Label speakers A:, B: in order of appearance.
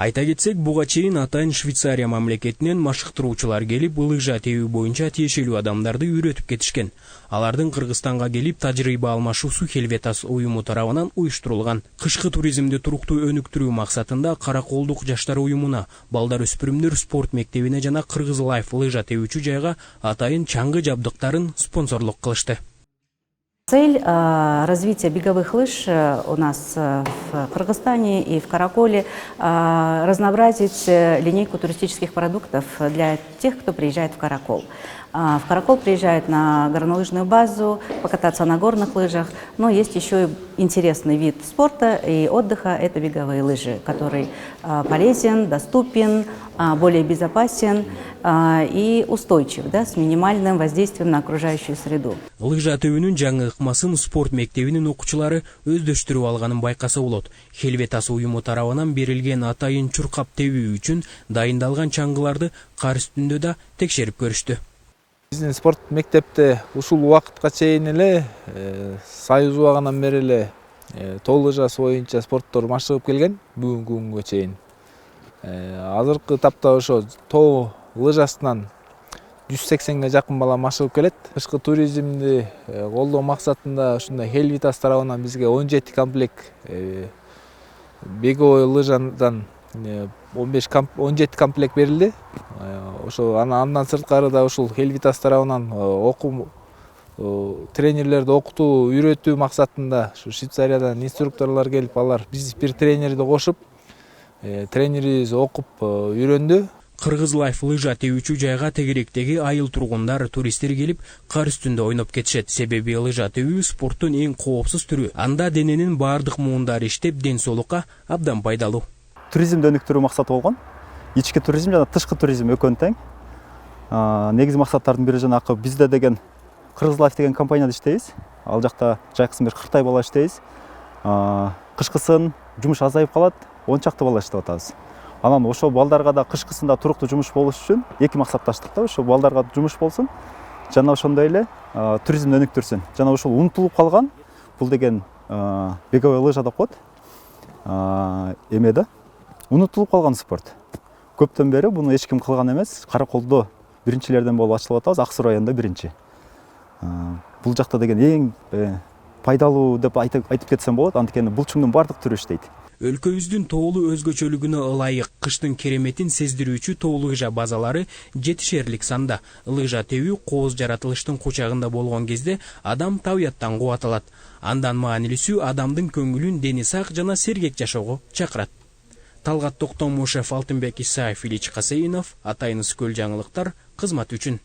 A: Айта кетсек, буга чейин атайын Швейцария мамлекетинен машыктыруучулар келип, лыжа тебүү боюнча тиешелүү адамдарды үйрөтүп кетишкен. Алардын Кыргызстанга келип тажрыйба алмашуусу Helvetas уюму тарабынан уюштурулган. Кышкы туризмди туруктуу өнүктүрүү максатында Караколдук жаштар уюмуна, балдар өспүрүмдөр спорт мектебине жана Кыргыз Лайф лыжа тебүүчү жайга атайын чаңгы жабдыктарын спонсорлук кылышты.
B: Цель развития беговых лыж у нас в Кыргызстане и в Караколе разнообразить линейку туристических продуктов для тех, кто приезжает в Каракол. В Каракол приезжает на горнолыжную базу, покататься на горных лыжах, но есть еще и интересный вид спорта и отдыха – это беговые лыжи, который полезен, доступен, более безопасен и устойчив, да, с минимальным воздействием на окружающую среду.
A: Лыжа тебүүнүн жаңы ыкмасын спорт мектебинин окуучулары өздөштүрүп алганын байкаса болот. Helvetas уюму тарабынан берилген атайын чуркап тебүү үчүн дайындалган чаңгыларды кар үстүндө да текшерип көрүштү.
C: Биздин спорт мектепте ушул убакытка чейин эле Союз убагынан бери эле тоо лыжасы боюнча спорттор машыгып келген бүгүнкү күнгө чейин. Азыркы тапта ошо тоо лыжасынан 180ге жакын бала машыгып келет. Кышкы туризмди колдоо максатында ушундай Helvetas тарабынан бизге 17 комплект беговой лыжадан 17 комплект берилди. Ошо андан сырткары да ушул Helvetas тарабынан тренерлерди окутуу, үйрөтүү максатында Швейцариядан инструкторлор келип, алар биз бир тренерди кошуп, тренерибиз окуп үйрөндү.
A: Кыргыз Лайф лыжа тебүүчү жайга тегеректеги айыл тургундар, туристтер келип, кар үстүндө ойноп кетишет. Себеби лыжа тебүү спорттун эң коопсуз түрү. Анда дененин баардык муундары иштеп, ден соолукка абдан пайдалуу.
D: Туризмди өнүктүрүү максаты болгон. Ички туризм жана тышкы туризм экөөнү тең. Негизи максаттардын бири жанакы бизде деген Кыргыз Лайф деген компанияда иштейбиз. Ал жакта жайкысын бир 40 бала иштейбиз. Кышкысын жумуш азайып калат, 10 чакты бала иштеп атабыз. Анан ошо балдарга да кышкысында туруктуу жумуш болуш үчүн эки максатташтык да, ошо балдарга жумуш болсун, жана ошондой эле туризмди өнүктүрсүн. Жана ошол унутулуп калган бул деген беговой лыжа деп коет. Эмеде унутулуп калган спорт. Көптөн бери буну эч ким кылган эмес. Караколдо биринчилерден болуп ачылып атабыз, Ак Суу районунда биринчи. Бул жакта деген эң пайдалуу деп айтып кетсем болот, анткени булчуңдун бардык түрү иштейт.
A: Өлкөбүздүн тоолуу өзгөчөлүгүнө ылайык кыштын кереметин сездирүүчү тоо лыжа базалары жетишерлик санда. Лыжа тебүү кооз жаратылыштын кучагында болгон кезде адам табияттан кубат алат. Андан маанилүүсү адамдын көңүлүн дени сак жана сергек жашоого чакырат. Талгат Токтомушев, Алтынбек Исаев, Ильич Касейинов, Атайын Скөл жаңылыктар кызмат үчүн.